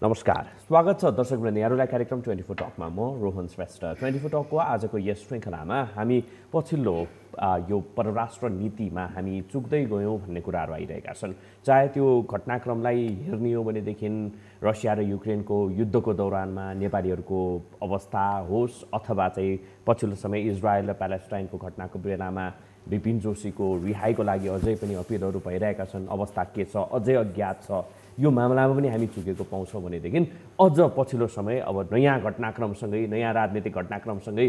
नमस्कार, स्वागत छ दर्शकवृन्द यहाँहरूलाई कार्यक्रम 24 टकमा। म रोहन श्रेष्ठ। 24 टकको आजको यस श्रृङ्खलामा हामी पछिल्लो यो परराष्ट्र नीतिमा हामी चुक्दै गयौँ भन्ने कुराहरू आइरहेका छन्। चाहे त्यो घटनाक्रमलाई हेर्ने हो भनेदेखि रसिया र युक्रेनको युद्धको दौरानमा नेपालीहरूको अवस्था होस्, अथवा चाहिँ पछिल्लो समय इजरायल र प्यालेस्टाइनको घटनाको बेलामा विपिन जोशीको रिहाईको लागि अझै पनि अपिलहरू भइरहेका छन्। अवस्था के छ अझै अज्ञात छ। यो मामलामा पनि हामी चुकेको पाउँछौँ भनेदेखि अझ पछिल्लो समय अब नयाँ घटनाक्रमसँगै, नयाँ राजनीतिक घटनाक्रमसँगै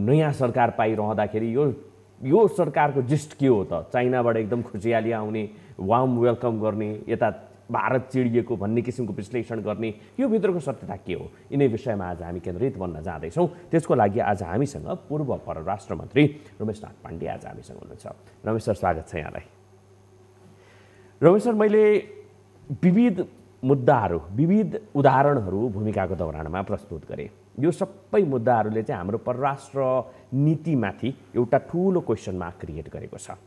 नयाँ सरकार पाइरहँदाखेरि यो सरकारको जिस्ट के हो त? चाइनाबाट एकदम खुसियाली आउने, वार्म वेलकम गर्ने, यता भारत चिडिएको भन्ने किसिमको विश्लेषण गर्ने, यो भित्रको सत्यता के हो? यिनै विषयमा आज हामी केन्द्रित बन्न जाँदैछौँ। त्यसको लागि आज हामीसँग पूर्व परराष्ट्र मन्त्री रमेशनाथ पाण्डे आज हामीसँग हुनुहुन्छ। रमेश सर, स्वागत छ यहाँलाई। रमेश सर, मैले विविध मुद्दाहरू, विविध उदाहरणहरू भूमिकाको दौरानमा प्रस्तुत गरेँ। यो सबै मुद्दाहरूले चाहिँ हाम्रो परराष्ट्र नीतिमाथि एउटा ठुलो क्वेसन मार्क क्रिएट गरेको छ।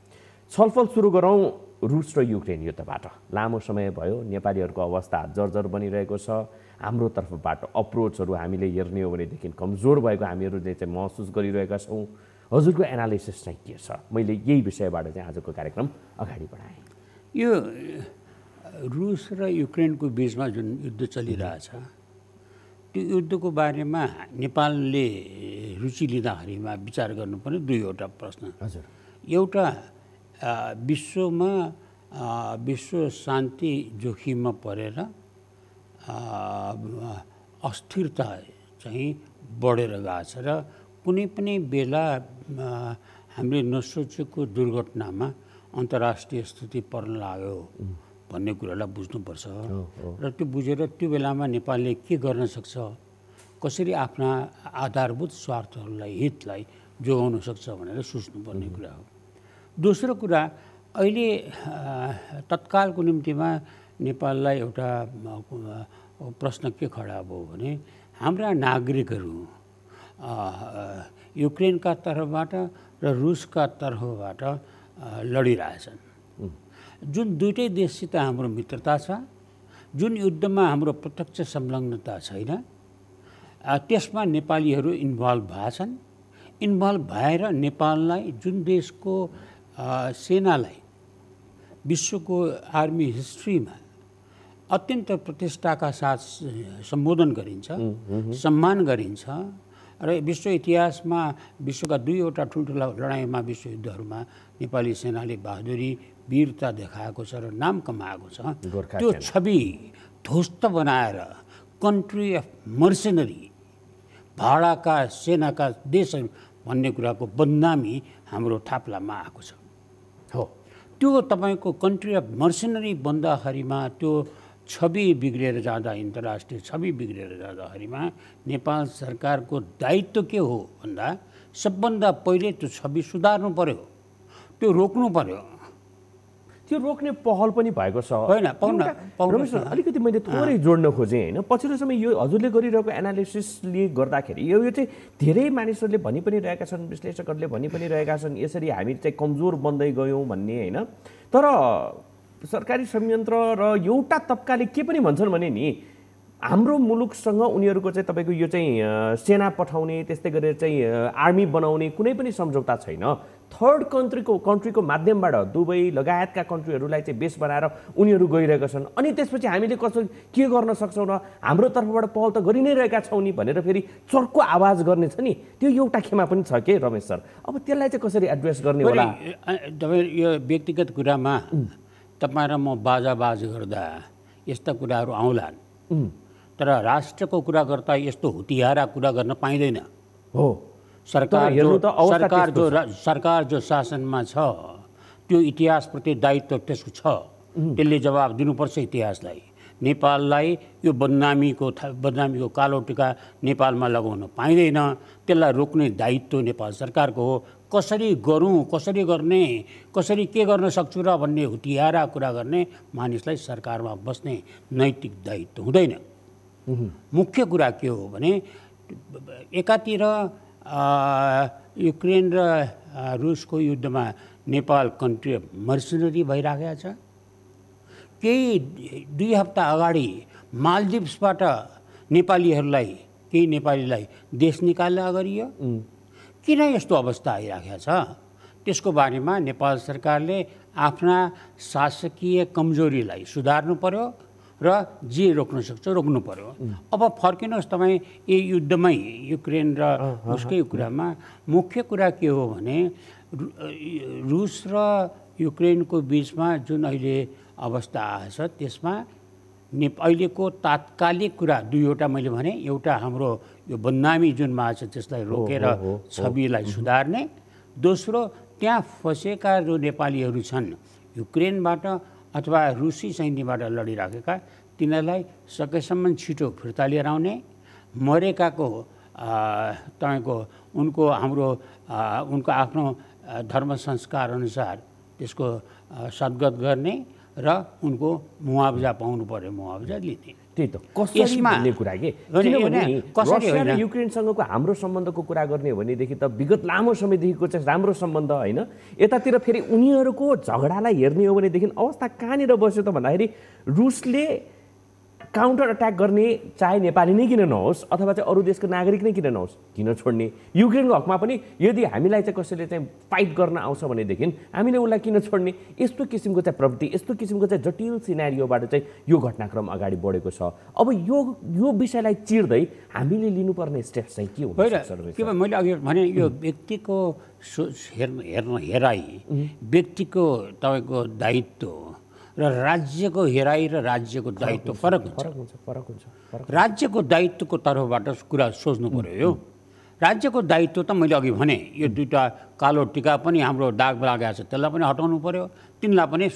छलफल सुरु गरौँ रुस र युक्रेन युद्धबाट। लामो समय भयो, नेपालीहरूको अवस्था जर्जर बनिरहेको छ। हाम्रो तर्फबाट अप्रोचहरू हामीले हेर्ने हो भनेदेखि कमजोर भएको हामीहरूले चाहिँ महसुस गरिरहेका छौँ। हजुरको एनालिसिस चाहिँ के छ? मैले यही विषयबाट चाहिँ आजको कार्यक्रम अगाडि बढाएँ। यो रुस र युक्रेनको बिचमा जुन युद्ध चलिरहेछ, त्यो युद्धको बारेमा नेपालले रुचि लिँदाखेरिमा विचार गर्नुपर्ने दुईवटा प्रश्न। हजुर, एउटा विश्वमा विश्व शान्ति जोखिममा परेर अस्थिरता चाहिँ बढेर गएको छ र कुनै पनि बेला हामीले नसोचेको दुर्घटनामा अन्तर्राष्ट्रिय स्थिति पर्न लाग्यो भन्ने कुरालाई बुझ्नुपर्छ। र त्यो बुझेर त्यो बेलामा नेपालले के गर्न सक्छ, कसरी आफ्ना आधारभूत स्वार्थहरूलाई, हितलाई जोगाउन सक्छ भनेर सोच्नुपर्ने कुरा हो। दोस्रो कुरा, अहिले तत्कालको निम्तिमा नेपाललाई एउटा प्रश्न के खडा भयो भने हाम्रा नागरिकहरू युक्रेनका तर्फबाट र रुसका तर्फबाट लडिरहेछन्। जुन दुईटै देशसित हाम्रो मित्रता छ, जुन युद्धमा हाम्रो प्रत्यक्ष संलग्नता छैन, त्यसमा नेपालीहरू इन्भल्भ भएछन्। इन्भल्भ भएर नेपाललाई, जुन देशको सेनालाई विश्वको आर्मी हिस्ट्रीमा अत्यन्त प्रतिष्ठाका साथ सम्बोधन गरिन्छ, सम्मान गरिन्छ र विश्व इतिहासमा विश्वका दुईवटा ठुल्ठुला लडाइँमा, विश्वयुद्धहरूमा नेपाली सेनाले बहादुरी, वीरता देखाएको छ र नाम कमाएको छ। त्यो छवि ध्वस्त बनाएर कन्ट्री अफ मर्सेनरी, भाडाका सेनाका देशहरू भन्ने कुराको बदनामी हाम्रो थाप्लामा आएको छ। हो, त्यो तपाईँको कन्ट्री अफ मर्सेनरी बन्दाखेरिमा त्यो छवि बिग्रेर जाँदा, अन्तर्राष्ट्रिय छवि बिग्रेर जाँदाखेरिमा नेपाल सरकारको दायित्व के हो भन्दा सबभन्दा पहिले त्यो छवि सुधार्नु पर्यो, त्यो रोक्नु पर्यो। त्यो रोक्ने पहल पनि भएको छ होइन? रमेश, अलिकति मैले थोरै जोड्न खोजेँ होइन। पछिल्लो समय यो हजुरले गरिरहेको एनालिसिसले गर्दाखेरि यो चाहिँ धेरै मानिसहरूले भनि पनि रहेका छन्, विश्लेषकहरूले भनि पनि रहेका छन्, यसरी हामी चाहिँ कमजोर बन्दै गयौँ भन्ने होइन। तर सरकारी संयन्त्र र एउटा तबकाले के पनि भन्छन् भने नि, हाम्रो मुलुकसँग उनीहरूको चाहिँ तपाईँको यो चाहिँ सेना पठाउने, त्यस्तै गरेर चाहिँ आर्मी बनाउने कुनै पनि सम्झौता छैन। थर्ड कन्ट्रीको माध्यमबाट दुबई लगायतका कन्ट्रीहरूलाई चाहिँ बेस बनाएर उनीहरू गइरहेका छन्। अनि त्यसपछि हामीले के गर्न सक्छौँ र हाम्रो तर्फबाट पहल त गरि नै रहेका छौँ नि भनेर फेरि चर्को आवाज गर्ने छ नि, त्यो एउटा खेमा पनि छ के रमेश सर? अब त्यसलाई चाहिँ कसरी एड्रेस गर्ने होला? तपाईँ यो व्यक्तिगत कुरामा तपाईँ र म बाजाबाज गर्दा यस्ता कुराहरू आउलान्, तर राष्ट्रको कुरा गर्दा यस्तो हुतियारा कुरा गर्न पाइँदैन। हो, सरकार जो शासनमा छ त्यो इतिहासप्रति दायित्व त्यसको छ, त्यसले जवाब दिनुपर्छ इतिहासलाई। नेपाललाई यो बदनामीको कालो टिका नेपालमा लगाउन पाइँदैन, त्यसलाई रोक्ने दायित्व नेपाल सरकारको हो। कसरी गरौँ, कसरी गर्ने, कसरी के गर्न सक्छु र भन्ने हुतियारा कुरा गर्ने मानिसलाई सरकारमा बस्ने नैतिक दायित्व हुँदैन। मुख्य कुरा के हो भने एकातिर युक्रेन र रुसको युद्धमा नेपाल कन्ट्री मर्सनरी भइराखेको छ। केही 2 हप्ता अगाडि मालदिप्सबाट नेपालीहरूलाई केही नेपालीलाई देश निकाल्न गरियो। किन यस्तो अवस्था आइराखेको छ त्यसको बारेमा नेपाल सरकारले आफ्ना शासकीय कमजोरीलाई सुधार्नु पर्यो र जे रोक्न सक्छ रोक्नु पर्यो। अब फर्किनुहोस् तपाईँ यो युद्धमै युक्रेन र रुसकै कुरामा मुख्य कुरा के हो भने रुस र युक्रेनको बिचमा जुन अहिले अवस्था आएछ त्यसमा अहिलेको तात्कालिक कुरा दुईवटा मैले भने एउटा हाम्रो यो बदनामी जुन आएछ त्यसलाई रोकेर छविलाई सुधार्ने, दोस्रो त्यहाँ फँसेका जो नेपालीहरू छन् युक्रेनबाट अथवा रुसी सैन्यबाट लडिराखेका तिनीहरूलाई सकेसम्म छिटो फिर्ता लिएर आउने, मरेकाको तपाईँको उनको उनको आफ्नो धर्म संस्कार अनुसार त्यसको सद्गत गर्ने र उनको मुआवजा पाउनु पर्यो मुआवजा लिने। त्यही त कसरी भन्ने कुरा के किनभने रसिया र युक्रेनसँगको हाम्रो सम्बन्धको कुरा गर्ने हो भनेदेखि त विगत लामो समयदेखिको चाहिँ राम्रो सम्बन्ध होइन। यतातिर फेरि उनीहरूको झगडालाई हेर्ने हो भनेदेखि अवस्था कहाँनिर बस्यो त भन्दाखेरि रुसले काउन्टर अट्याक गर्ने चाहे नेपाली नै किन नहोस् अथवा चाहिँ अरू देशको नागरिक नै किन नहोस् किन छोड्ने। युक्रेनको हकमा पनि यदि हामीलाई चाहिँ कसैले चाहिँ फाइट गर्न आउँछ भनेदेखि हामीले उसलाई किन छोड्ने। यस्तो किसिमको चाहिँ प्रवृत्ति यस्तो किसिमको चाहिँ जटिल सिनारियोबाट चाहिँ यो घटनाक्रम अगाडि बढेको छ। अब यो विषयलाई चिर्दै हामीले लिनुपर्ने स्टेप्स चाहिँ के हुन्छ? के मैले अघि भने यो व्यक्तिको हेराइ व्यक्तिको तपाईँको दायित्व र राज्यको हेराइ र राज्यको दायित्व फरक हुन्छ। राज्यको दायित्वको तर्फबाट कुरा सोच्नु पर्यो। यो राज्यको दायित्व त मैले अघि भने यो दुईवटा कालो टिका पनि हाम्रो दाग लागेको छ त्यसलाई पनि हटाउनु पर्यो, तिनलाई पनि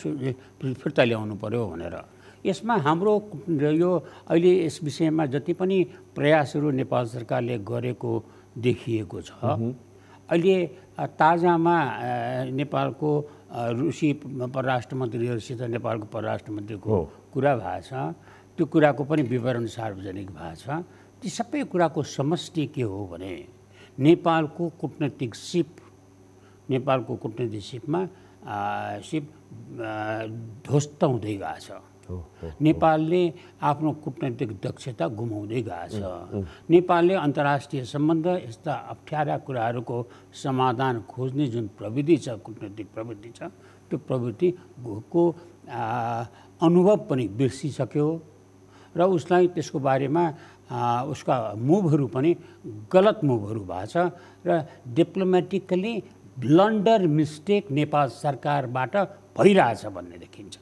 फिर्ता ल्याउनु पर्यो भनेर। यसमा हाम्रो यो अहिले यस विषयमा जति पनि प्रयासहरू नेपाल सरकारले गरेको देखिएको छ। अहिले ताजामा नेपालको रुसी परराष्ट्र मन्त्रीहरूसित नेपालको परराष्ट्र मन्त्रीको कुरा भएको छ। त्यो कुराको पनि विवरण सार्वजनिक भएको छ। ती सबै कुराको समष्टि के हो भने नेपालको कूटनीतिक सिपमा सिप ध्वस्त हुँदै गएको छ। नेपालले आफ्नो कूटनीतिक दक्षता गुमाउँदै गएको छ। नेपालले अन्तर्राष्ट्रिय सम्बन्ध यस्ता अप्ठ्यारा कुराहरूको समाधान खोज्ने जुन प्रविधि छ कूटनीतिक प्रविधि छ त्यो प्रविधिको अनुभव पनि बिर्सिसक्यो र उसलाई त्यसको बारेमा उसका मुभहरू पनि गलत मुभहरू भएको छ र डिप्लोमेटिकली ब्लन्डर मिस्टेक नेपाल सरकारबाट भइरहेछ भन्ने देखिन्छ।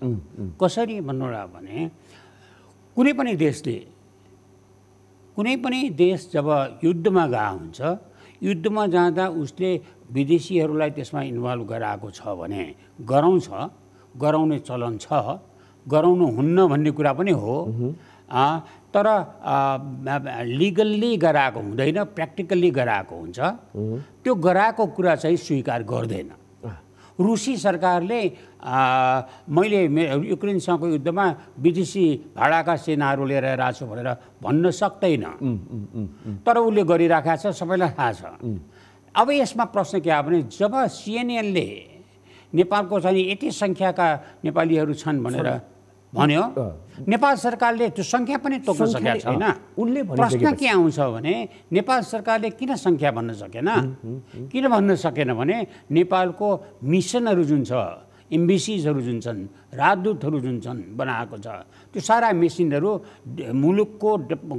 कसरी भन्नुला भने कुनै पनि देश जब युद्धमा गएको हुन्छ युद्धमा जाँदा उसले विदेशीहरूलाई त्यसमा इन्भल्भ गराएको छ भने गराउने चलन छ, गराउनु हुन्न भन्ने कुरा पनि हो। तर लिगल्ली गराएको हुँदैन, प्र्याक्टिकल्ली गराएको हुन्छ। त्यो गराएको कुरा चाहिँ स्वीकार गर्दैन। रुसी सरकारले मैले युक्रेनसँगको युद्धमा विदेशी भाडाका सेनाहरू लिएर आएको छु भनेर भन्न सक्दैन, तर उसले गरिराखेको छ, सबैलाई थाहा छ। अब यसमा प्रश्न के आयो भने जब सिएनएनले नेपालको चाहिँ यति सङ्ख्याका नेपालीहरू छन् भनेर भन्यो, नेपाल सरकारले त्यो सङ्ख्या पनि तोक्न सकेका छैन। प्रश्न के आउँछ भने नेपाल सरकारले किन सङ्ख्या भन्न सकेन? किन भन्न सकेन भने नेपालको मिसनहरू जुन छ, एम्बेसीजहरू जुन छन्, राजदूतहरू जुन छन् बनाएको छ, त्यो सारा मिसनहरू मुलुकको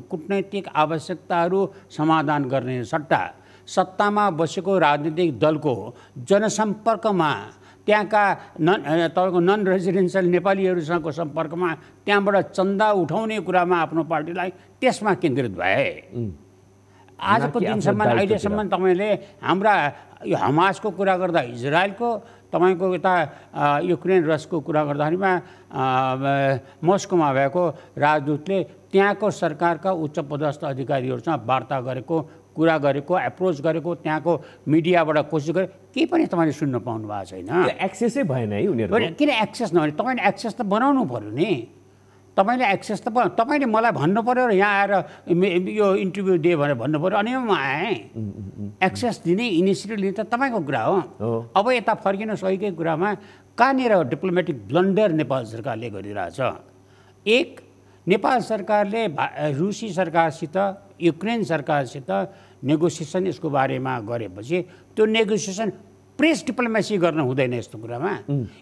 कूटनैतिक आवश्यकताहरू समाधान गर्ने सट्टा सत्तामा बसेको राजनीतिक दलको जनसम्पर्कमा त्यहाँका तपाईँको नन रेजिडेन्सियल नेपालीहरूसँगको सम्पर्कमा त्यहाँबाट चन्दा उठाउने कुरामा आफ्नो पार्टीलाई त्यसमा केन्द्रित भए। आजको दिनसम्म अहिलेसम्म तपाईँले हाम्रा यो हमासको कुरा गर्दा इजरायलको, तपाईँको यता युक्रेन रसको कुरा गर्दाखेरिमा मस्कोमा भएको राजदूतले त्यहाँको सरकारका उच्च पदस्थ अधिकारीहरूसँग वार्ता गरेको, कुरा गरेको, एप्रोच गरेको, त्यहाँको मिडियाबाट कोसिस गरे, केही पनि तपाईँले सुन्न पाउनु भएको छैन। एक्सेसै भएन है उनीहरू। किन एक्सेस नभने तपाईँले एक्सेस त बनाउनु पर्यो नि। तपाईँले एक्सेस त तपाईँले मलाई भन्नु पऱ्यो र यहाँ आएर यो इन्टरभ्यू दिए भनेर भन्नु पऱ्यो, अनि म आएँ। एक्सेस दिने इनिसिएटिभ लिने त तपाईँको कुरा हो। अब यता फर्किनु सकेकै कुरामा कहाँनिर डिप्लोमेटिक ब्लन्डर नेपाल सरकारले गरिरहेछ। एक, नेपाल सरकारले रुसी सरकारसित युक्रेन सरकारसित नेगोसिएसन यसको बारेमा गरेपछि त्यो नेगोसिएसन प्रेस डिप्लोमेसी गर्न हुँदैन यस्तो कुरामा।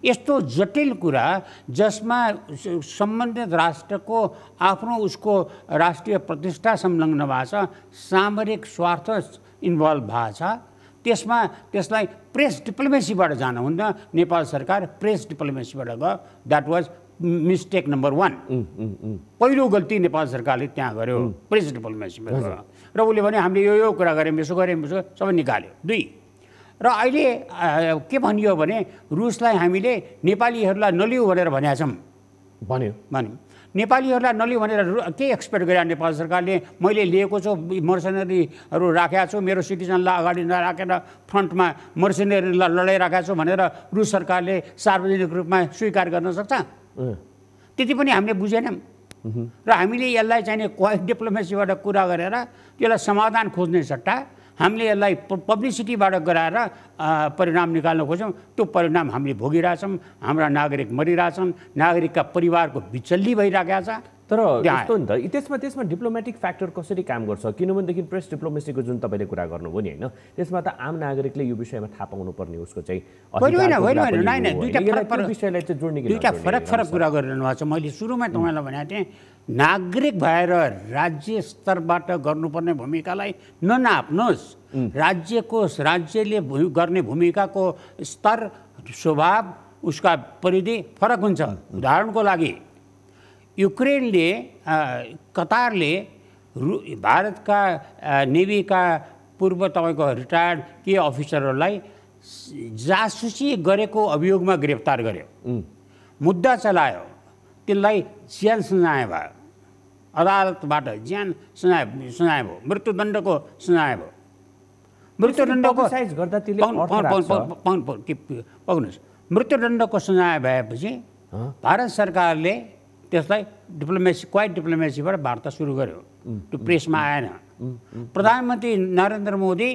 यस्तो जटिल कुरा जसमा सम्बन्धित राष्ट्रको आफ्नो उसको राष्ट्रिय प्रतिष्ठा संलग्न भएको छ, सामरिक स्वार्थ इन्भल्भ भएको छ, त्यसलाई प्रेस डिप्लोमेसीबाट जानु हुँदा नेपाल सरकार प्रेस डिप्लोमेसीबाट गयो। That was mistake number 1। पहिलो गल्ती नेपाल सरकारले त्यहाँ गर्यो, प्रेस डिप्लोमेसीमा गयो र उसले भने हामीले यो कुरा गऱ्यौँ, यसो गऱ्यौँ, सबै निकाल्यो। 2 र अहिले के भनियो भने रुसलाई हामीले नेपालीहरूलाई नलिऊ भनेर भनेका छौँ भन्यो। नेपालीहरूलाई नलिऊ भनेर के एक्सपेक्ट गरे नेपाल सरकारले? मैले लिएको छु मर्सनरीहरू राखेको छु, मेरो सिटिजनलाई अगाडि नराखेर फ्रन्टमा मर्सनरीलाई लडाइराखेको छु भनेर रुस सरकारले सार्वजनिक रूपमा स्वीकार गर्न सक्छ? त्यति पनि हामीले बुझेनौँ र हामीले यसलाई चाहिने क्वाइट डिप्लोमेसीबाट कुरा गरेर त्यसलाई समाधान खोज्ने सट्टा हामीले यसलाई पब्लिसिटीबाट गराएर परिणाम निकाल्न खोज्यौँ। त्यो परिणाम हामीले भोगिरहेछौँ। हाम्रा नागरिक मरिरहेछन्, नागरिकका परिवारको बिचल्ली भइरहेको छ। तर यस्तो नि त त्यसमा डिप्लोमेटिक फ्याक्टर कसरी काम गर्छ? किनभनेदेखि प्रेस डिप्लोमेसीको जुन तपाईँले कुरा गर्नुभयो नि होइन, त्यसमा त आम नागरिकले यो विषयमा थाहा पाउनु पर्ने उसको चाहिँ दुईटा फरक कुरा गरिरहनु भएको छ। मैले सुरुमा तपाईँलाई भनेको थिएँ नागरिक भएर राज्य स्तरबाट गर्नुपर्ने भूमिकालाई ननाप्नुहोस्। राज्यले गर्ने भूमिकाको स्तर, स्वभाव, उसका परिधि फरक हुन्छ। उदाहरणको लागि युक्रेनले कतारले भारतका नेवीका पूर्व तपाईँको रिटायर्ड के अफिसरहरूलाई जासुसी गरेको अभियोगमा गिरफ्तार गर्यो, मुद्दा चलायो, त्यसलाई ज्यान सजाय भयो, अदालतबाट ज्यान सजाय भयो, मृत्युदण्डको सजाय भयो। मृत्युदण्डको मृत्युदण्डको सजाय भएपछि भारत सरकारले त्यसलाई क्वाइट डिप्लोमेसीबाट वार्ता सुरु गर्यो। त्यो प्रेसमा आएन। प्रधानमन्त्री नरेन्द्र मोदी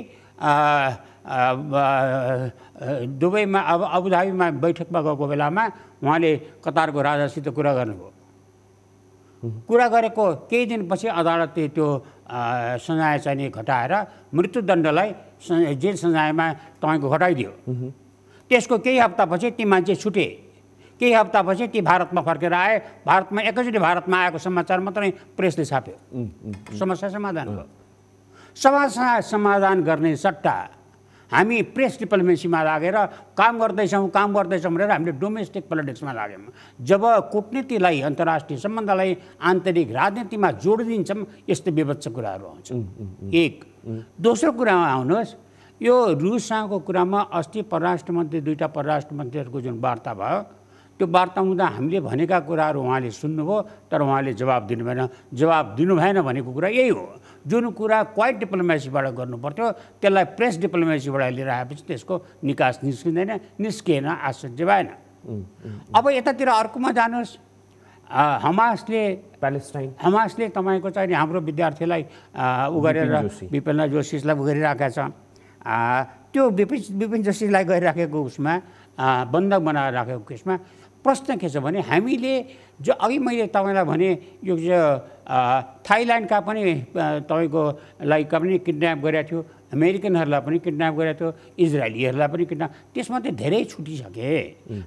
दुबईमा अबुधाबीमा बैठकमा गएको बेलामा उहाँले कतारको राजासित कुरा गर्नुभयो। कुरा गरेको केही दिनपछि अदालतले त्यो सजाय चाहिँ घटाएर मृत्युदण्डलाई जेल सजायमा तपाईँको घटाइदियो। त्यसको केही हप्तापछि ती मान्छे छुटे। केही हप्तापछि ती भारतमा फर्केर आए। भारतमा एकैचोटि भारतमा आएको समाचार मात्रै प्रेसले छाप्यो। समस्या समाधान भयो। समस्या समाधान गर्ने सट्टा हामी प्रेस डिप्लोमेसीमा लागेर काम गर्दैछौँ भनेर हामीले डोमेस्टिक पोलिटिक्समा लाग्यौँ। जब कूटनीतिलाई, अन्तर्राष्ट्रिय सम्बन्धलाई आन्तरिक राजनीतिमा जोडिदिन्छौँ, यस्तो विभत्स कुराहरू आउँछ। एक। दोस्रो कुरामा आउनुहोस्, यो रुससँगको कुरामा अस्ति परराष्ट्र मन्त्री, 2टा परराष्ट्र मन्त्रीहरूको जुन वार्ता भयो, त्यो वार्ता हुँदा हामीले भनेका कुराहरू उहाँले सुन्नुभयो, तर उहाँले जवाब दिनु भएन भनेको कुरा यही हो। जुन कुरा क्वाइट डिप्लोमेसीबाट गर्नुपर्थ्यो त्यसलाई प्रेस डिप्लोमेसीबाट लिएर आएपछि त्यसको निकास निस्किएन, आश्चर्य भएन। अब यतातिर अर्कोमा जानुहोस्, हमासले तपाईँको चाहिँ हाम्रो विद्यार्थीलाई उ गरेर विपिन जोशीलाई गरिरहेका छ। त्यो विपिन जोशीलाई गरिराखेको उसमा बन्धक बनाएर राखेको केसमा प्रश्न के छ भने हामीले जो अघि मैले तपाईँलाई भने यो थाइल्यान्डका पनि तपाईँको लाइकका पनि किडन्याप गरेको थियो, अमेरिकनहरूलाई पनि किडन्याप गरेको थियो, इजरायलीहरूलाई पनि किडन्याप, त्यसमा चाहिँ धेरै छुटिसके।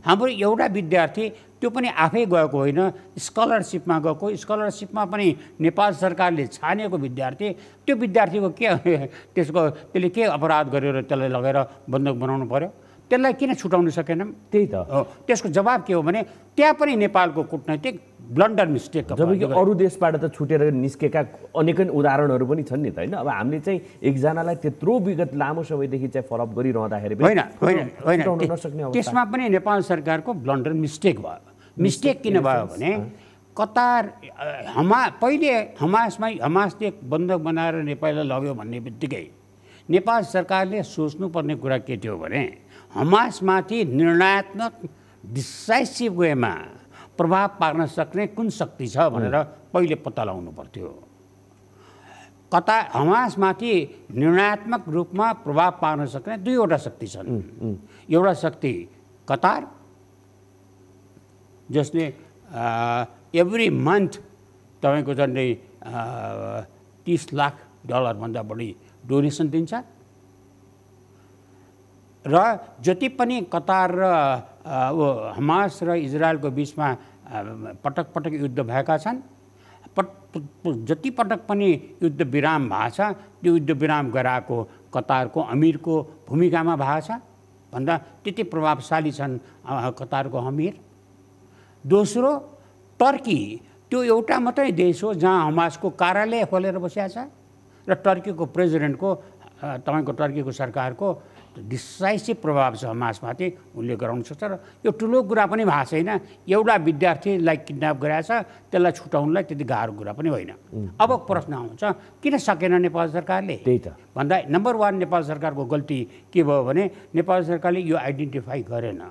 हाम्रो एउटा विद्यार्थी त्यो पनि आफै गएको होइन, स्कलरसिपमा गएको, स्कलरसिपमा पनि नेपाल सरकारले छानेको विद्यार्थी, त्यो विद्यार्थीको त्यसले के अपराध गरेर त्यसलाई लगेर बन्दुक बनाउनु पर्यो? त्यसलाई किन छुटाउन सकेनौँ? त्यही त हो। त्यसको जवाब के हो भने त्यहाँ पनि नेपालको कूटनैतिक ब्लन्डर मिस्टेक। जबकि अरू देशबाट त छुटेर निस्केका अनेक उदाहरणहरू पनि छन् नि त होइन। अब हामीले चाहिँ एकजनालाई त्यत्रो विगत लामो समयदेखि चाहिँ फलोअप गरिरहँदाखेरि होइन त्यसमा पनि नेपाल सरकारको ब्लन्डर मिस्टेक भयो। मिस्टेक किन भयो भने कतार पहिले हमासले बन्दक बनाएर नेपाललाई लग्यो भन्ने बित्तिकै नेपाल सरकारले सोच्नुपर्ने कुरा के थियो भने हमासमाथि निर्णयात्मक डिसाइसिभ वेमा प्रभाव पार्न सक्ने कुन शक्ति छ भनेर पहिले पत्ता लगाउनु पर्थ्यो। हमासमाथि निर्णयात्मक रूपमा प्रभाव पार्न सक्ने 2वटा शक्ति छन्। एउटा शक्ति कतार, जसले एभ्री मन्थ तपाईँको झन्डै 30 लाख डलरभन्दा बढी डोनेसन दिन्छ र जति पनि कतार र हमास र इजरायलको बिचमा पटक पटक युद्ध भएका छन् जति पटक पनि युद्ध विराम भएको छ त्यो युद्ध विराम गराएको कतारको अमिरको भूमिकामा भएको छ भन्दा त्यति प्रभावशाली छन् कतारको अमिर। दोस्रो टर्की त्यो एउटा मात्रै देश हो जहाँ हमासको कार्यालय खोलेर बसिया छ र टर्कीको प्रेसिडेन्टको तपाईँको टर्कीको सरकारको डिसाइसिभ प्रभाव छ हमासमाथि उनले गराउन सक्छ र यो ठुलो कुरा पनि भएको छैन। एउटा विद्यार्थीलाई किडन्याप गराएछ त्यसलाई छुटाउनलाई त्यति गाह्रो कुरा पनि होइन। अब प्रश्न आउँछ किन सकेन नेपाल सरकारले भन्दा नम्बर 1 नेपाल सरकारको गल्ती के भयो भने नेपाल सरकारले यो आइडेन्टिफाई गरेन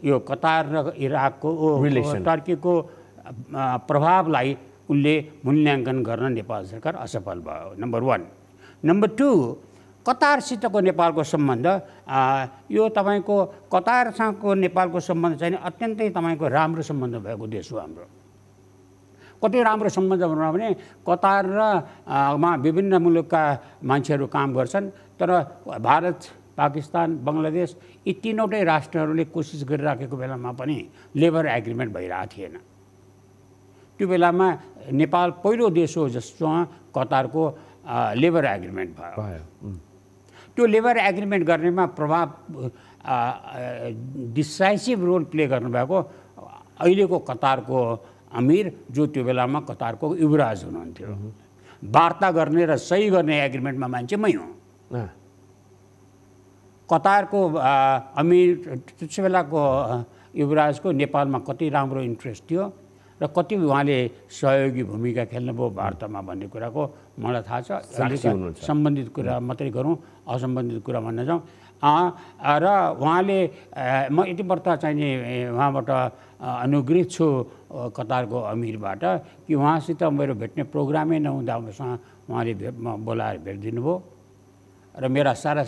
यो कतार र इराकको टर्कीको प्रभावलाई उनले मूल्याङ्कन गर्न नेपाल सरकार असफल भयो नम्बर 1। नम्बर 2 कतारसितको नेपालको सम्बन्ध यो तपाईँको कतारसँगको नेपालको सम्बन्ध चाहिँ अत्यन्तै तपाईँको राम्रो सम्बन्ध भएको देश हो हाम्रो। कति राम्रो सम्बन्ध भनौँ भने कतार र मा विभिन्न मुलुकका मान्छेहरू काम गर्छन् तर भारत पाकिस्तान बङ्गलादेश यी तीनवटै राष्ट्रहरूले कोसिस गरिराखेको बेलामा पनि लेबर एग्रिमेन्ट भइरहेको थिएन। त्यो बेलामा नेपाल पहिलो देश हो जससँग कतारको लेबर एग्रिमेन्ट भयो। त्यो लेबर एग्रिमेन्ट गर्नेमा प्रभाव डिसाइसिभ रोल प्ले गर्नुभएको अहिलेको कतारको अमिर जो त्यो बेलामा कतारको युवराज हुनुहुन्थ्यो। वार्ता गर्ने र सही गर्ने एग्रिमेन्टमा मान्छे मै हुँ। कतारको अमिर त्यस बेलाको युवराजको नेपालमा कति राम्रो इन्ट्रेस्ट थियो र कति उहाँले सहयोगी भूमिका खेल्नुभयो वार्तामा भन्ने कुराको मलाई थाहा छ। सम्बन्धित कुरा मात्रै गरौँ असम्बन्धित कुरा भन्न जाउँ र उहाँले म यति वर्ष चाहिँ उहाँबाट अनुगृहित छु कतारको अमिरबाट कि उहाँसित मेरो भेट्ने प्रोग्रामै नहुँदा उहाँले बोलाएर भेटिदिनु भयो र मेरा सारा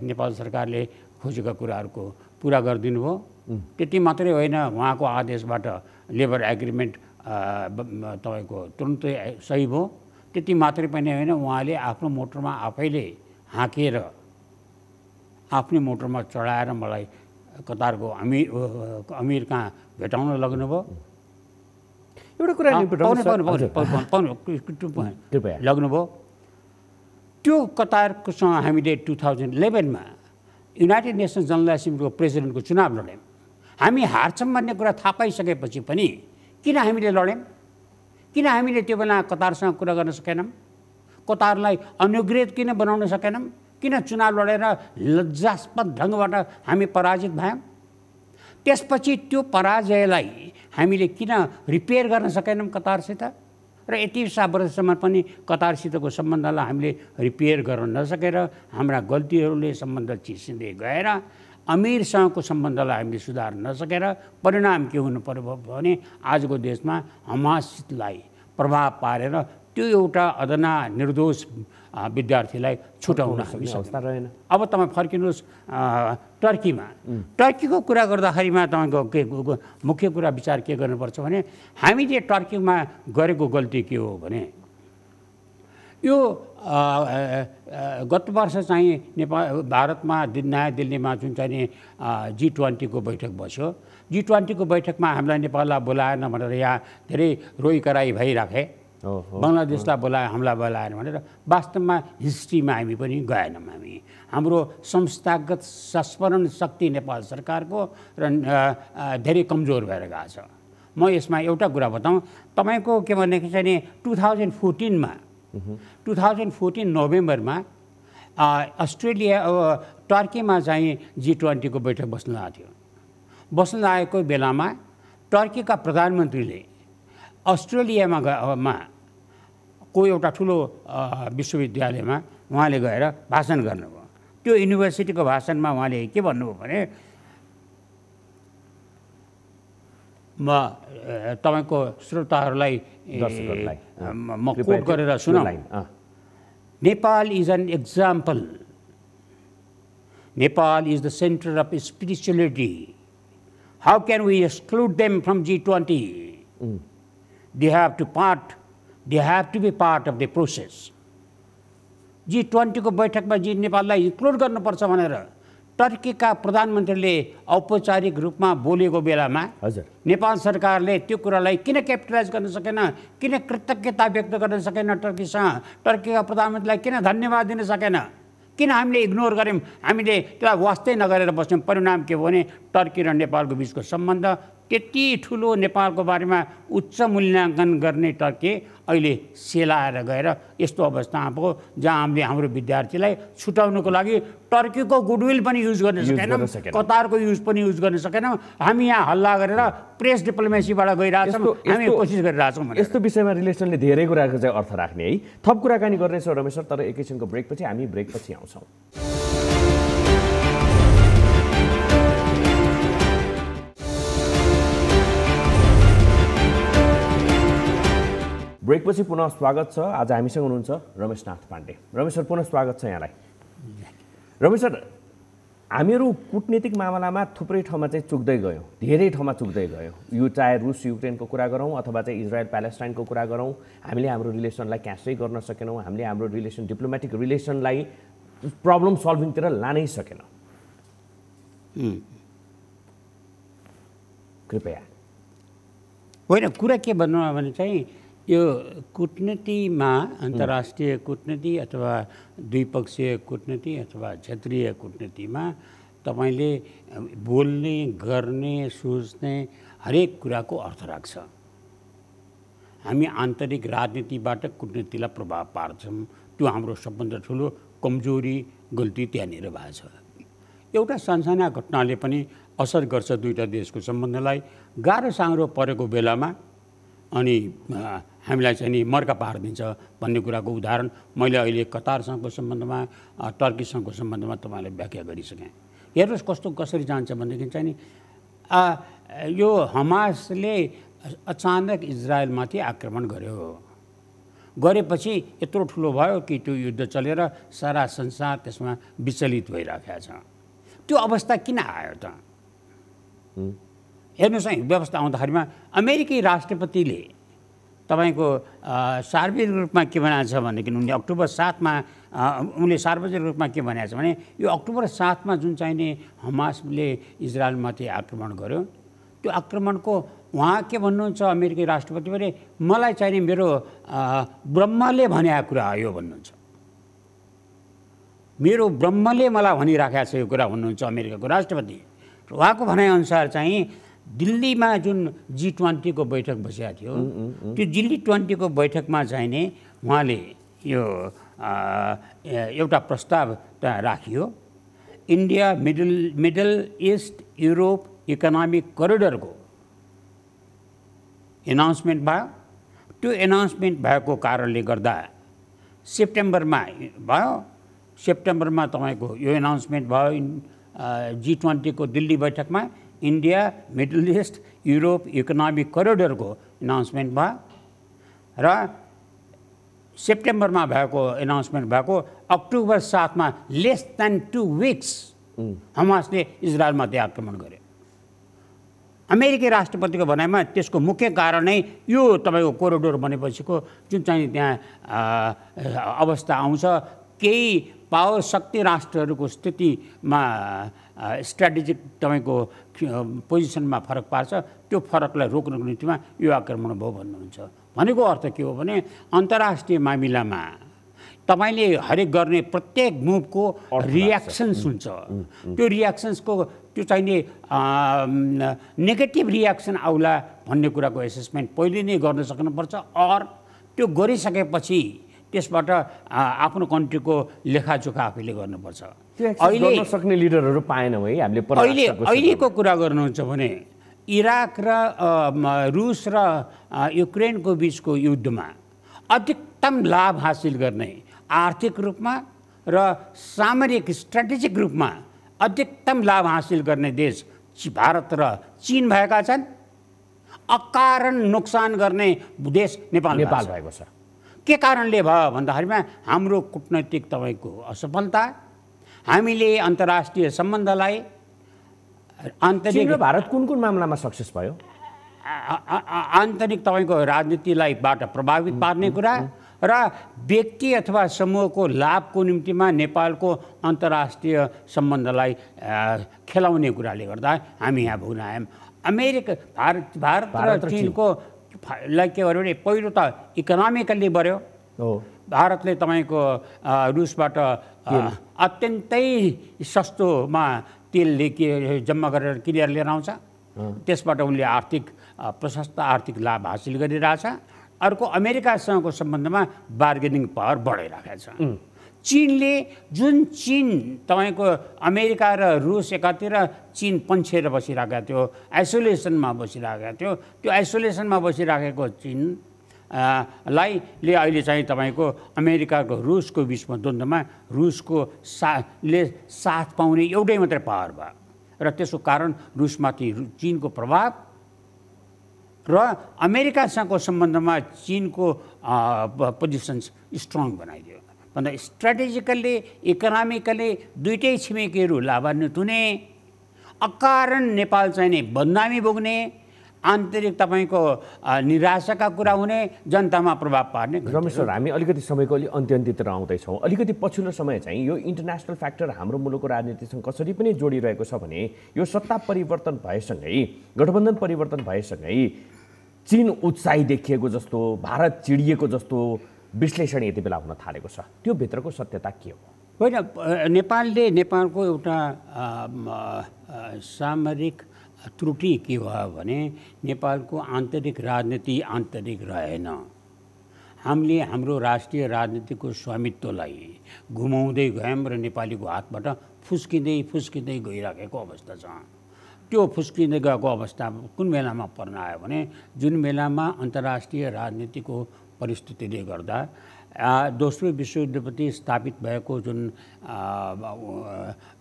नेपाल सरकारले खोजेका कुराहरूको पुरा गरिदिनु भयो। त्यति मात्रै होइन उहाँको आदेशबाट लेबर एग्रिमेन्ट तपाईँको तुरुन्तै सही भयो। त्यति मात्रै पनि होइन उहाँले आफ्नो मोटरमा आफैले हाँकेर आफ्नै मोटरमा चढाएर मलाई कतारको अमिर कहाँ भेटाउन लग्नुभयो। एउटा कुरा लग्नुभयो। त्यो कतारकोसँग हामीले 2011 मा युनाइटेड नेसन्स जनरल एसेम्ब्लीको प्रेसिडेन्टको चुनाव लड्यौँ। हामी हार्छौँ भन्ने कुरा थाहा पाइसकेपछि पनि किन हामीले लड्यौँ? किन हामीले त्यो बेला कतारसँग कुरा गर्न सकेनौँ? कतारलाई अनुगृहित किन बनाउन सकेनौँ? किन चुनाव लडेर लज्जास्पद ढङ्गबाट हामी पराजित भयौँ? त्यसपछि त्यो पराजयलाई हामीले किन रिपेयर गर्न सकेनौँ कतारसित? र यति वर्षसम्म पनि कतारसितको सम्बन्धलाई हामीले रिपेयर गर्न नसकेर हाम्रा गल्तीहरूले सम्बन्ध चिसिँदै गएर अमिरसँगको सम्बन्धलाई हामीले सुधार नसकेर परिणाम के हुनु पर्यो भने आजको देशमा हमासलाई प्रभाव पारेर त्यो एउटा अदना निर्दोष विद्यार्थीलाई छुटाउन हामी अवस्था रहेन। अब तपाईँ फर्किनुहोस् टर्कीमा। टर्कीको कुरा गर्दाखेरिमा तपाईँको मुख्य कुरा विचार के गर्नुपर्छ भने हामीले टर्कीमा गरेको गल्ती के हो भने यो गत वर्ष चाहिँ भारतमा नयाँ दिल्लीमा जुन चाहिँ G20 को बैठक बस्यो। G20 को बैठकमा हामीलाई नेपाललाई बोलाएन भनेर यहाँ धेरै रोइकराई भइराखे। बङ्गलादेशलाई बोलाए हामीलाई बोलाएन भनेर वास्तवमा हिस्ट्रीमा हामी पनि गएनौँ। हामी हाम्रो संस्थागत संस्मरण शक्ति नेपाल सरकारको र धेरै कमजोर भएर गएको छ। म यसमा एउटा कुरा बताउँ तपाईँको के भनेको चाहिँ 2014 नोभेम्बरमा अस्ट्रेलिया टर्कीमा चाहिँ G20 को बैठक बस्न आएको थियो। बस्न लागेको बेलामा टर्कीका प्रधानमन्त्रीले अस्ट्रेलियामा को एउटा ठुलो विश्वविद्यालयमा उहाँले गएर भाषण गर्नुभयो। त्यो युनिभर्सिटीको भाषणमा उहाँले के भन्नुभयो भने म तपाईँको श्रोताहरूलाई म कोट गरेर सुनाउँ। Nepal is an example. Nepal is the centre of spirituality. How can we exclude them from G20? they have to be part of the process. G20 को बैठकमा नेपाललाई इन्क्लुड गर्नुपर्छ भनेर टर्कीका प्रधानमन्त्रीले औपचारिक रूपमा बोलेको बेलामा हजुर नेपाल सरकारले त्यो कुरालाई किन क्यापिटलाइज गर्न सकेन, किन कृतज्ञता व्यक्त गर्न सकेन टर्कीसँग, टर्कीका प्रधानमन्त्रीलाई किन धन्यवाद दिन सकेन, किन हामीले इग्नोर गऱ्यौँ, हामीले त्यसलाई वास्तै नगरेर बस्यौँ। परिणाम के भयो भने टर्की र नेपालको बिचको सम्बन्ध त्यति ठुलो नेपालको बारेमा उच्च मूल्याङ्कन गर्ने टर्की अहिले सेलाएर गएर यस्तो अवस्था आएको जहाँ हामीले हाम्रो विद्यार्थीलाई छुटाउनको लागि टर्कीको गुडविल पनि युज गर्न सकेनौँ, कतारको युज पनि युज गर्न सकेनौँ। हामी यहाँ हल्ला गरेर प्रेस डिप्लोमेसीबाट गइरहेछौँ, हामी कोसिस गरिरहेछौँ। यस्तो विषयमा रिलेसनले धेरै कुराको चाहिँ अर्थ राख्ने है। थप कुराकानी गर्नेछौँ रमेश सर, तर एकैछिनको ब्रेकपछि हामी ब्रेकपछि आउँछौँ। ब्रेकपछि पुनः स्वागत छ। आज हामीसँग हुनुहुन्छ रमेशनाथ पाण्डे। रमेश सर, पुनः स्वागत छ यहाँलाई। रमेश सर, हामीहरू कुटनीतिक मामलामा थुप्रै ठाउँमा चाहिँ चुक्दै गयौँ, धेरै ठाउँमा चुक्दै गयौँ। यो चाहे रुस युक्रेनको कुरा गरौँ अथवा चाहिँ इजरायल प्यालेस्टाइनको कुरा गरौँ, हामीले हाम्रो रिलेसनलाई क्यासै गर्न सकेनौँ, हामीले हाम्रो डिप्लोमेटिक रिलेसनलाई प्रब्लम सल्भिङतिर लानै सकेनौँ। कृपया होइन, कुरा के भन्नु भने चाहिँ यो कूटनीतिमा अन्तर्राष्ट्रिय कूटनीति अथवा द्विपक्षीय कूटनीति अथवा क्षेत्रीय कूटनीतिमा तपाईँले बोल्ने, गर्ने, सोच्ने हरेक कुराको अर्थ राख्छ। हामी आन्तरिक राजनीतिबाट कूटनीतिलाई प्रभाव पार्छौँ, त्यो हाम्रो सबभन्दा ठुलो कमजोरी, गल्ती त्यहाँनिर भएको छ। एउटा सानसाना घटनाले पनि असर गर्छ दुईटा देशको सम्बन्धलाई। गाह्रो साह्रो परेको बेलामा अनि हामीलाई चाहिँ नि मर्का पारिदिन्छ भन्ने कुराको उदाहरण मैले अहिले कतारसँगको सम्बन्धमा, टर्कीसँगको सम्बन्धमा तपाईँलाई व्याख्या गरिसकेँ। हेर्नुहोस् कसरी जान्छ भनेदेखि चाहिँ नि यो हमासले अचानक इजरायलमाथि आक्रमण गर्यो, गरेपछि यत्रो ठुलो भयो कि त्यो युद्ध चलेर सारा संसार त्यसमा विचलित भइराखेको छ। त्यो अवस्था किन आयो त? हेर्नुहोस् है, व्यवस्था आउँदाखेरिमा अमेरिकी राष्ट्रपतिले तपाईँको सार्वजनिक रूपमा के भनेको छ भनेदेखि उनले अक्टोबर 7मा उनले सार्वजनिक रूपमा के भनेको छ भने यो अक्टोबर 7मा जुन चाहिँ नि हमासले इजरायलमाथि आक्रमण गर्यो, त्यो आक्रमणको उहाँ के भन्नुहुन्छ अमेरिकी राष्ट्रपतिले, मलाई चाहिँ नि मेरो ब्रह्मले भनेको कुरा हो यो भन्नुहुन्छ। मेरो ब्रह्मले मलाई भनिराखेको छ यो कुरा भन्नुहुन्छ अमेरिकाको राष्ट्रपति। उहाँको भनाइअनुसार चाहिँ दिल्लीमा जुन G20 को बैठक बसेको थियो, त्यो G20 को बैठकमा चाहिँ नि उहाँले यो एउटा प्रस्ताव राखियो, India Middle East Europe economic करिडोरको एनाउन्समेन्ट भयो। त्यो एनाउन्समेन्ट भएको कारणले गर्दा सेप्टेम्बरमा तपाईँको यो एनाउन्समेन्ट भयो G20 को दिल्ली बैठकमा India Middle East Europe economic करिडोरको एनाउन्समेन्ट भयो र सेप्टेम्बरमा भएको एनाउन्समेन्ट भएको अक्टोबर 7मा लेस देन 2 विक्स हमासले इजरायलमाथि आक्रमण गर्यो। अमेरिकी राष्ट्रपतिको भनाइमा त्यसको मुख्य कारण नै यो तपाईँको कोरिडोर बनेपछिको जुन चाहिँ त्यहाँ अवस्था आउँछ, केही पावर शक्ति राष्ट्रहरूको स्थितिमा स्ट्राटेजिक तपाईँको पोजिसनमा फरक पार्छ, त्यो फरकलाई रोक्नको निम्तिमा यो आक्रमण भयो भन्नुहुन्छ। भनेको अर्थ के हो भने अन्तर्राष्ट्रिय मामिलामा तपाईँले हरेक गर्ने प्रत्येक मुभको रियाक्सन्स हुन्छ। त्यो रियाक्सन्सको त्यो चाहिने नेगेटिभ रियाक्सन आउला भन्ने कुराको एसेसमेन्ट पहिले नै गर्न सक्नुपर्छ। और त्यो गरिसकेपछि त्यसबाट आफ्नो कन्ट्रीको लेखाजोखा आफैले गर्नुपर्छ। अहिले गर्न सक्ने लिडरहरू पाएनौँ है हामीले। अहिलेको कुरा गर्नुहुन्छ भने इराक र रुस र युक्रेनको बिचको युद्धमा अधिकतम लाभ हासिल गर्ने, आर्थिक रूपमा र सामरिक स्ट्राटेजिक रूपमा अधिकतम लाभ हासिल गर्ने देश भारत र चीन भएका छन्। अकारण नोक्सान गर्ने देश नेपाल भएको छ। के कारणले भयो भन्दाखेरिमा हाम्रो कूटनैतिक तपाईँको असफलता, हामीले अन्तर्राष्ट्रिय सम्बन्धलाई चीन र भारत कुन मामलामा सक्सेस भयो? आन्तरिक तपाईँको राजनीतिलाई बाट प्रभावित पार्ने कुरा र व्यक्ति अथवा समूहको लाभको निम्तिमा नेपालको अन्तर्राष्ट्रिय सम्बन्धलाई खेलाउने कुराले गर्दा हामी यहाँ भोग्न आयौँ। अमेरिका भारत र चीनको लाई के गर्यो भने पहिलो त इकोनोमिकल्ली बढ्यो। भारतले तपाईँको रुसबाट अत्यन्तै सस्तोमा तेलले जम्मा गरेर क्लियर लिएर आउँछ। त्यसबाट उनले प्रशस्त आर्थिक लाभ हासिल गरिरहेछ। अर्को अमेरिकासँगको सम्बन्धमा बार्गेनिङ पावर बढाइराखेको छ। चीनले चीन तपाईँको अमेरिका र रुस एकातिर चीन पन्छेर बसिरहेको थियो, आइसोलेसनमा बसिरहेको थियो। त्यो आइसोलेसनमा बसिराखेको चीन ले अहिले चाहिँ तपाईँको अमेरिकाको रुसको बिचमा द्वन्द्वमा रुसको साथ पाउने एउटै मात्रै पावर भयो र त्यसको कारण रुसमाथि चीनको प्रभाव र अमेरिकासँगको सम्बन्धमा चीनको पोजिसन स्ट्रङ बनाइदियो। भन्दा स्ट्राटेजिकल्ली इकोनोमिकल्ली दुईटै छिमेकीहरू लाभान्वित हुने, अकारण नेपाल चाहिँ नि बदनामी भोग्ने, आन्तरिक तपाईँको निराशाका कुरा हुने, जनतामा प्रभाव पार्ने। रमेश सर, हामी अलिकति समयको अन्त्यतिर आउँदैछौँ। अलिकति पछिल्लो समय चाहिँ यो इन्टरनेसनल फ्याक्टर हाम्रो मुलुकको राजनीतिसँग कसरी पनि जोडिरहेको छ भने यो सत्ता परिवर्तन भएसँगै, गठबन्धन परिवर्तन भएसँगै चीन उत्साही देखिएको जस्तो, भारत चिडिएको जस्तो विश्लेषण यति बेला हुन थालेको छ। त्यो भित्रको सत्यता के हो? होइन, नेपालको एउटा सामरिक त्रुटि के भयो भने नेपालको आन्तरिक राजनीति आन्तरिक रहेन। हामीले हाम्रो राष्ट्रिय राजनीतिको स्वामित्वलाई घुमाउँदै गयौँ र नेपालीको हातबाट फुस्किँदै गइराखेको अवस्था छ। त्यो फुस्किँदै गएको अवस्था कुन बेलामा पर्न आयो भने जुन बेलामा अन्तर्राष्ट्रिय राजनीतिको परिस्थितिले गर्दा दोस्रो विश्वयुद्धपछि स्थापित भएको जुन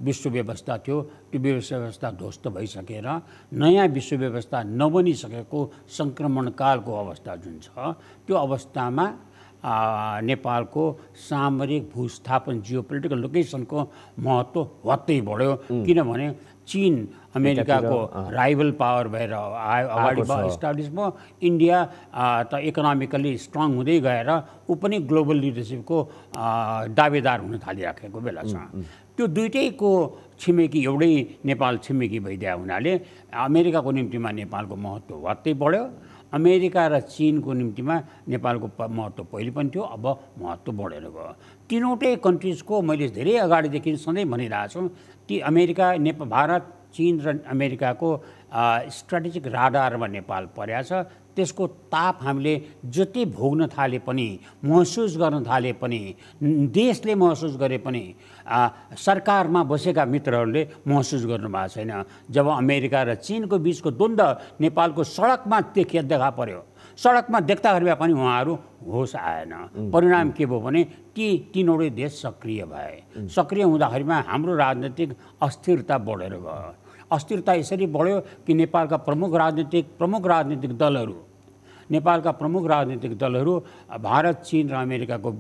विश्व व्यवस्था थियो त्यो विश्व व्यवस्था ध्वस्त भइसकेर नयाँ विश्व व्यवस्था नबनिसकेको सङ्क्रमणकालको अवस्था जुन छ त्यो अवस्थामा नेपालको सामरिक भूस्थापन जियोपोलिटिकल लोकेसनको महत्त्व हत्तै बढ्यो। किनभने चीन अमेरिकाको राइभल पावर भएर अगाडि इस्टाब्लिस भयो। इन्डिया त इकोनोमिकली स्ट्रङ हुँदै गएर ऊ पनि ग्लोबल लिडरसिपको दावेदार हुन थालिराखेको बेला छ। त्यो दुईटैको छिमेकी एउटै नेपाल छिमेकी भइदिया हुनाले अमेरिकाको निम्तिमा नेपालको महत्त्व हत्तै बढ्यो। अमेरिका र चीनको निम्तिमा नेपालको महत्त्व पहिले पनि थियो, अब महत्त्व बढेर गयो। तीनवटै कन्ट्रिजको मैले धेरै अगाडिदेखि सधैँ भनिरहेको छु, ती अमेरिका भारत चीन र अमेरिकाको स्ट्राटेजिक राडारमा नेपाल परेको छ। त्यसको ताप हामीले जति भोग्न थाले पनि, महसुस गर्न थाले पनि, देशले महसुस गरे पनि सरकारमा बसेका मित्रहरूले महसुस गर्नुभएको छैन। जब अमेरिका र चीनको बिचको द्वन्द्व नेपालको सडकमा देखा पर्यो, सडकमा देख्दाखेरि पनि उहाँहरू होस आएन। परिणाम के भयो भने ती तीनवटै देश सक्रिय भए। सक्रिय हुँदाखेरिमा हाम्रो राजनीतिक अस्थिरता बढेर गयो। अस्थिरता यसरी बढ्यो कि नेपालका प्रमुख राजनीतिक दलहरू भारत चीन र अमेरिकाको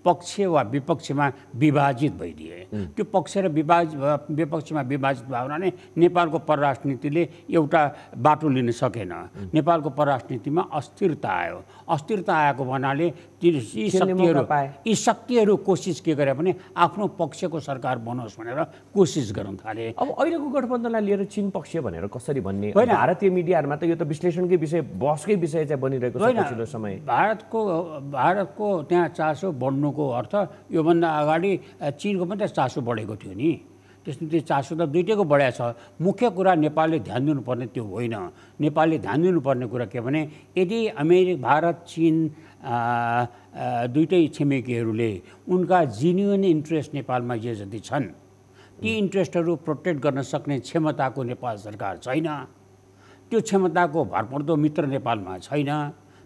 पक्ष वा विपक्षमा विभाजित भइदिए। त्यो पक्ष र विपक्षमा विभाजित भयो भने नेपालको परराष्ट्र नीतिले एउटा बाटो लिन सकेन। नेपालको परराष्ट्र नीतिमा अस्थिरता आयो। अस्थिरता आएको भन्नाले यी शक्तिहरू कोसिस के गरे भने आफ्नो पक्षको सरकार बनोस् भनेर कोसिस गर्न थाले। अब अहिलेको गठबन्धनलाई लिएर चीन पक्ष भनेर कसरी भन्ने? भारतीय मिडियाहरूमा त यो त विश्लेषणकै विषय, बहसकै विषय चाहिँ बनिरहेको छ पछिल्लो समय। भारतको त्यहाँ चासो बढ्नुको अर्थ योभन्दा अगाडि चीनको पनि त चासो बढेको थियो नि। त्यसमा चासो त दुईटैको बढाएको छ। मुख्य कुरा नेपालले ध्यान दिनुपर्ने त्यो होइन। नेपालले ध्यान दिनुपर्ने कुरा के भने यदि भारत चीन दुईटै छिमेकीहरूले उनका जेन्युइन इन्ट्रेस्ट नेपालमा जे जति छन् ती इन्ट्रेस्टहरू प्रोटेक्ट गर्न सक्ने क्षमताको नेपाल सरकार छैन। त्यो क्षमताको भरपर्दो मित्र नेपालमा छैन।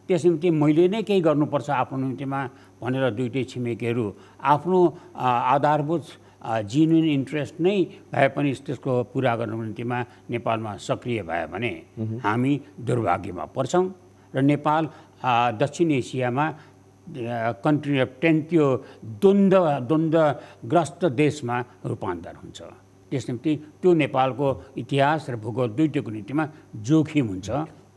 त्यस निम्ति मैले नै केही गर्नुपर्छ आफ्नो निम्तिमा भनेर दुईटै छिमेकीहरू आफ्नो आधारभूत जेन्युइन इन्ट्रेस्ट नै भए पनि त्यसको पुरा गर्नको निम्तिमा नेपालमा सक्रिय भए भने हामी दुर्भाग्यमा पर्छौँ र नेपाल दक्षिण एसियामा कन्ट्री अफ 10 त्यो द्वन्द्वग्रस्त देशमा रूपान्तर हुन्छ। त्यस निम्ति त्यो नेपालको इतिहास र भूगोल दुईटैको निम्तिमा जोखिम हुन्छ।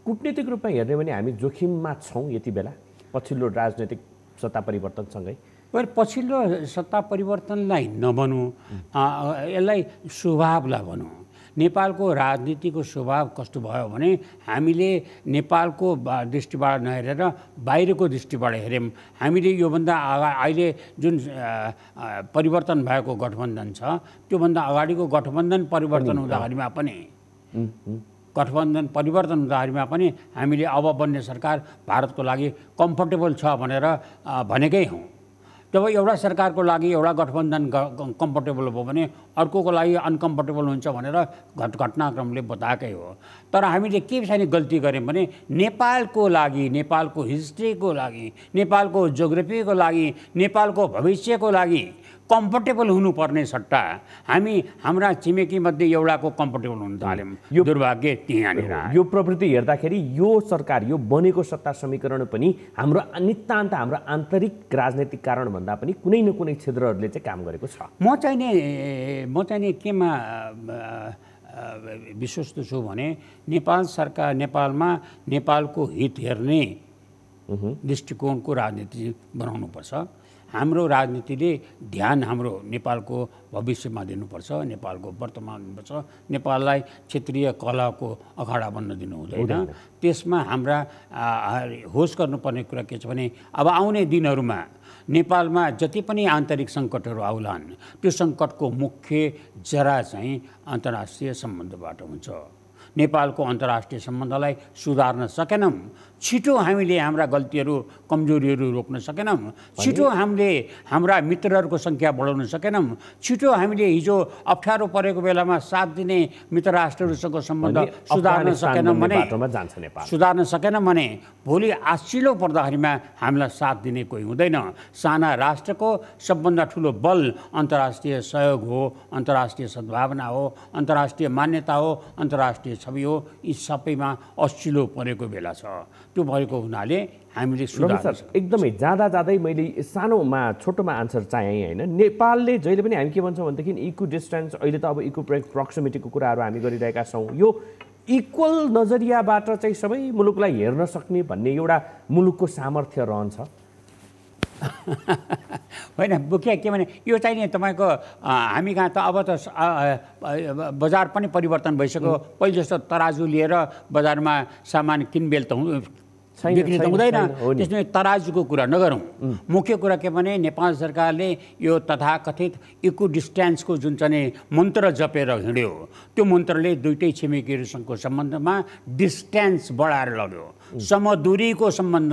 कूटनीतिक रूपमा हेर्ने भने हामी जोखिममा छौँ यति बेला पछिल्लो राजनैतिक सत्ता परिवर्तनसँगै? पछिल्लो सत्ता परिवर्तनलाई नभनौँ, यसलाई स्वभावलाई भनौँ। नेपालको राजनीतिको स्वभाव कस्तो भयो भने हामीले नेपालको दृष्टिबाट नहेरेर बाहिरको दृष्टिबाट हेऱ्यौँ। हामीले योभन्दा अहिले जुन परिवर्तन भएको गठबन्धन छ त्योभन्दा अगाडिको गठबन्धन परिवर्तन हुँदाखेरिमा पनि हामीले अब बन्ने सरकार भारतको लागि कम्फर्टेबल छ भनेर भनेकै हौँ। जब एउटा सरकारको लागि एउटा गठबन्धन कम्फर्टेबल भयो भने अर्कोको लागि अनकम्फर्टेबल हुन्छ भनेर घटनाक्रमले बताएकै हो। तर हामीले के चाहिँ गल्ती गऱ्यौँ भने नेपालको लागि, नेपालको हिस्ट्रीको लागि, नेपालको जोग्राफीको लागि, नेपालको भविष्यको लागि कम्फर्टेबल हुनुपर्ने सट्टा हामी हाम्रा छिमेकीमध्ये एउटाको कम्फर्टेबल हुन थाल्यौँ। यो दुर्भाग्य त्यहाँनिर। यो प्रवृत्ति हेर्दाखेरि यो सरकार, यो बनेको सत्ता समीकरण पनि हाम्रो नितान्त हाम्रो आन्तरिक राजनैतिक कारणभन्दा पनि कुनै न कुनै क्षेत्रहरूले चाहिँ काम गरेको छ। म चाहिँ केमा विश्वस्त छु भने नेपाल सरकार, नेपालमा नेपालको हित हेर्ने दृष्टिकोणको राजनीति बनाउनुपर्छ। हाम्रो राजनीतिले ध्यान हाम्रो नेपालको भविष्यमा दिनुपर्छ, नेपालको वर्तमान दिनुपर्छ। नेपाललाई क्षेत्रीय कलाको अखाडा बन्न दिनु हुँदैन। त्यसमा हाम्रा होस गर्नुपर्ने कुरा के छ भने अब आउने दिनहरूमा नेपालमा जति पनि आन्तरिक सङ्कटहरू आउलान् त्यो सङ्कटको मुख्य जरा चाहिँ अन्तर्राष्ट्रिय सम्बन्धबाट हुन्छ। नेपालको अन्तर्राष्ट्रिय सम्बन्धलाई सुधार्न सकेनौँ, छिटो हामीले हाम्रा गल्तीहरू कमजोरीहरू रोक्न सकेनौँ, छिटो हामीले हाम्रा मित्रहरूको सङ्ख्या बढाउन सकेनौँ, छिटो हामीले हिजो अप्ठ्यारो परेको बेलामा साथ दिने मित्र राष्ट्रहरूसँग सम्बन्ध सुधार्न सकेनौँ भने भोलि आसिलो पर्दाखेरिमा हामीलाई साथ दिने कोही हुँदैन। साना राष्ट्रको सबभन्दा ठुलो बल अन्तर्राष्ट्रिय सहयोग हो, अन्तर्राष्ट्रिय सद्भावना हो, अन्तर्राष्ट्रिय मान्यता हो, अन्तर्राष्ट्रिय छवि हो। यी सबैमा असिलो परेको बेला छ। त्यो भएको हुनाले हामीले एकदमै जाँदै मैले सानोमा छोटोमा आन्सर चाहेँ होइन। नेपालले जहिले पनि हामी के भन्छौँ भनेदेखि इक्व डिस्टेन्स, अहिले त अब इक्व प्रक्सिमिटीको कुराहरू हामी गरिरहेका छौँ। यो इक्वल नजरियाबाट चाहिँ सबै मुलुकलाई हेर्न सक्ने भन्ने एउटा मुलुकको सामर्थ्य रहन्छ होइन। मुख्य के भने यो चाहिँ नि तपाईँको हामी कहाँ त अब त बजार पनि परिवर्तन भइसक्यो। पहिले जस्तो तराजु लिएर बजारमा सामान किनबेल त बिक्री त हुँदैन। त्यसमा तराजुको कुरा नगरौँ। मुख्य कुरा के भने नेपाल सरकारले यो तथाकथित इक्व डिस्टेन्सको जुन चाहिँ मन्त्र जपेर हिँड्यो त्यो मन्त्रले दुईटै छिमेकीहरूसँगको सम्बन्धमा डिस्टेन्स बढाएर लग्यो। समदूरीको सम्बन्ध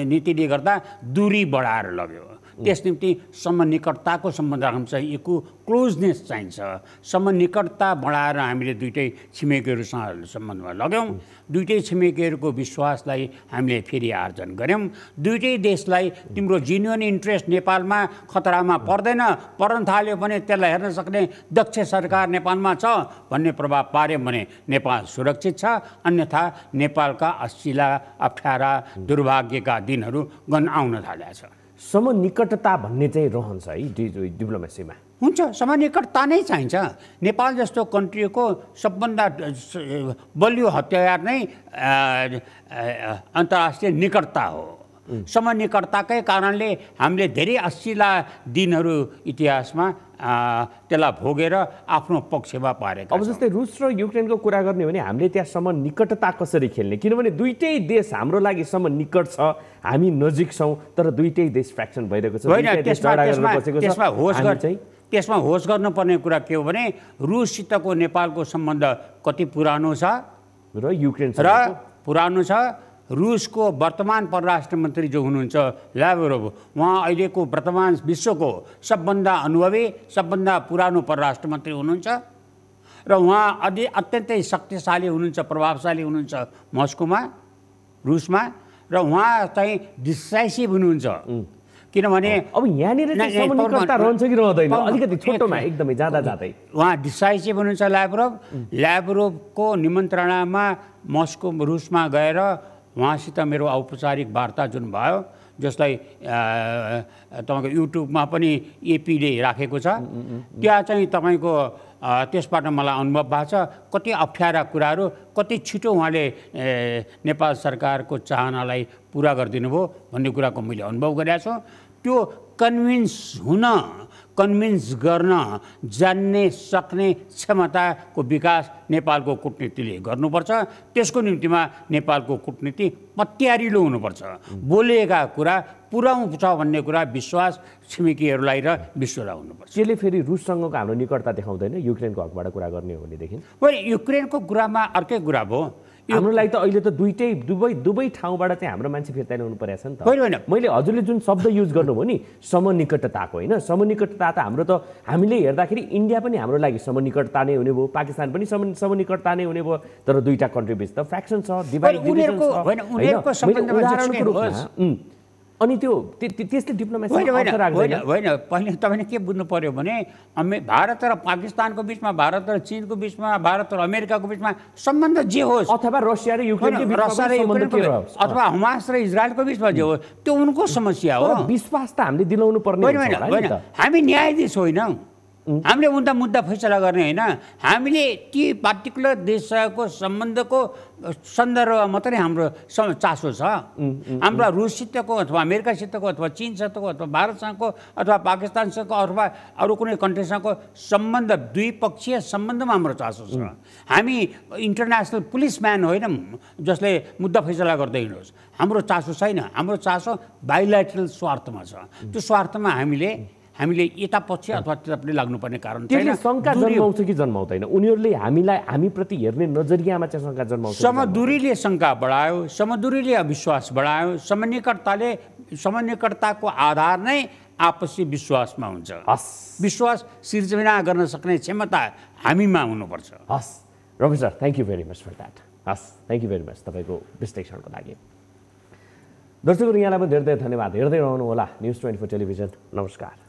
नीतिले गर्दा दूरी बढाएर लग्यो। त्यस निम्ति समनिकटताको सम्बन्ध राख्नु चाहिँ इक्व क्लोजनेस चाहिन्छ। समनिकटता बढाएर हामीले दुईटै छिमेकीहरूसँग सम्बन्धमा लग्यौँ। दुईटै छिमेकीहरूको विश्वासलाई हामीले फेरि आर्जन गऱ्यौँ। दुईटै देशलाई तिम्रो जेन्युन इन्ट्रेस्ट नेपालमा खतरामा पर्दैन, पर्न थाल्यो भने त्यसलाई हेर्न सक्ने दक्ष सरकार नेपालमा छ भन्ने प्रभाव पार्यो भने नेपाल सुरक्षित छ। अन्यथा नेपालका असिला अप्ठ्यारा दुर्भाग्यका दिनहरू आउन थालेका छ। समनिकटता भन्ने चाहिँ रहन्छ है डिप्लोमेसीमा। हुन्छ, समनिकटता नै चाहिन्छ। नेपाल जस्तो कन्ट्रीको सबभन्दा बलियो हतियार नै अन्तर्राष्ट्रिय निकटता हो। समनिकटताकै कारणले हामीले धेरै असिला दिनहरू इतिहासमा त्यसलाई भोगेर आफ्नो पक्षमा पारेका। अब जस्तै रुस र युक्रेनको कुरा गर्ने हो भने हामीले त्यहाँ समनिकटता कसरी खेल्ने? किनभने दुईटै देश हाम्रो लागि समनिकट छ, हामी नजिक छौँ, तर दुईटै देश फ्र्याक्सन भइरहेको छ। त्यसमा होस गर्नुपर्ने कुरा के हो भने रुससितको नेपालको सम्बन्ध कति पुरानो छ र युक्रेनसँग पुरानो छ। रुसको वर्तमान परराष्ट्र मन्त्री जो हुनुहुन्छ ल्याभरोभ, उहाँ अहिलेको वर्तमान विश्वको सबभन्दा अनुभवी सबभन्दा पुरानो परराष्ट्र मन्त्री हुनुहुन्छ र उहाँ अत्यन्तै शक्तिशाली हुनुहुन्छ, प्रभावशाली हुनुहुन्छ मस्कोमा, रुसमा। र उहाँ चाहिँ डिसाइसिभ हुनुहुन्छ। किनभने अब यहाँनिर समनिकटता रहन्छ कि रहँदैन? अलिकति छोटोमा एकदमै जाँदै उहाँ डिसाइसिभ हुनुहुन्छ ल्याभरोभको निमन्त्रणामा मस्को रुसमा गएर उहाँसित मेरो औपचारिक वार्ता जुन भयो, जसलाई तपाईँको युट्युबमा पनि एपीले राखेको छ, त्यहाँ चाहिँ तपाईँको त्यसबाट मलाई अनुभव भएको छ कति अप्ठ्यारा कुराहरू कति छिटो उहाँले नेपाल सरकारको चाहनालाई पुरा गरिदिनु भयो भन्ने कुराको मैले अनुभव गरेको छु। त्यो कन्भिन्स गर्न जान्ने सक्ने क्षमताको विकास नेपालको कूटनीतिले गर्नुपर्छ। त्यसको निम्तिमा नेपालको कूटनीति पत्यारिलो हुनुपर्छ। बोलेका कुरा पुर्याउँछ भन्ने कुरा विश्वास छिमेकीहरूलाई र विश्वलाई हुनुपर्छ। त्यसले फेरि रुससँगको हाम्रो निकटता देखाउँदैन युक्रेनको हकबाट कुरा गर्ने हो भनेदेखि? युक्रेनको कुरामा अर्कै कुरा भयो। हाम्रो लागि त अहिले त दुवै ठाउँबाट चाहिँ हाम्रो मान्छे फिर्ता ल्याउनु परेको छ नि त। होइन मैले हजुरले जुन शब्द युज गर्नुभयो नि समनिकटताको, होइन समनिकटता त हाम्रो त हामीले हेर्दाखेरि इन्डिया पनि हाम्रो लागि समनिकटता नै हुने भयो, पाकिस्तान पनि समनिकटता नै हुने भयो। तर दुईटा कन्ट्री बिच त फ्र्याक्सन छ, डिभिजन छ। अनि त्यसले डिप्लोमेसी होइन पहिले तपाईँले के बुझ्नु पर्यो भने भारत र पाकिस्तानको बिचमा, भारत र चीनको बिचमा, भारत र अमेरिकाको बिचमा सम्बन्ध जे होस्, अथवा रसिया र युक्रेनको बिचमा, अथवा हमास र इजरायलको बिचमा जे होस्, त्यो उनको समस्या हो। विश्वास त हामीले दिलाउनु पर्ने होइन। हामी न्यायाधीश होइनौँ, हामीले उनका मुद्दा फैसला गर्ने होइन। हामीले ती पार्टिकुलर देशको सम्बन्धको सन्दर्भमा मात्रै हाम्रो चासो छ। हाम्रा रुससितको अथवा अमेरिकासितको अथवा चीनसितको अथवा भारतसँगको अथवा पाकिस्तानसँगको अथवा अरू कुनै कन्ट्रीसँगको सम्बन्ध, द्विपक्षीय सम्बन्धमा हाम्रो चासो छ। हामी इन्टरनेसनल पुलिसम्यान होइनौँ जसले मुद्दा फैसला गर्दै हिँड्नुहोस्। हाम्रो चासो छैन। हाम्रो चासो बाइल्याटरल स्वार्थमा छ। त्यो स्वार्थमा हामीले यतापट्टि अथवा त्यतापट्टि लाग्नुपर्ने कारण छैन। शङ्का जन्माउँछ कि जन्माउँदैन? उनीहरूले हामीप्रति हेर्ने नजरियामा चाहिँ शङ्का जन्माउँछ। समदूरीले शङ्का बढायो, समदूरीले अविश्वास बढायो। समनिकटताको आधार नै आपसी विश्वासमा हुन्छ। विश्वास सिर्जना गर्न सक्ने क्षमता हामीमा हुनुपर्छ। हस् professor, thank you very much for that. हस्, थ्याङ्क यू भेरी मच तपाईँको विश्लेषणको लागि। दर्शकहरू यहाँलाई पनि धेरै धेरै धन्यवाद। हेर्दै रहनु होला न्युज 24 टेलिभिजन। नमस्कार।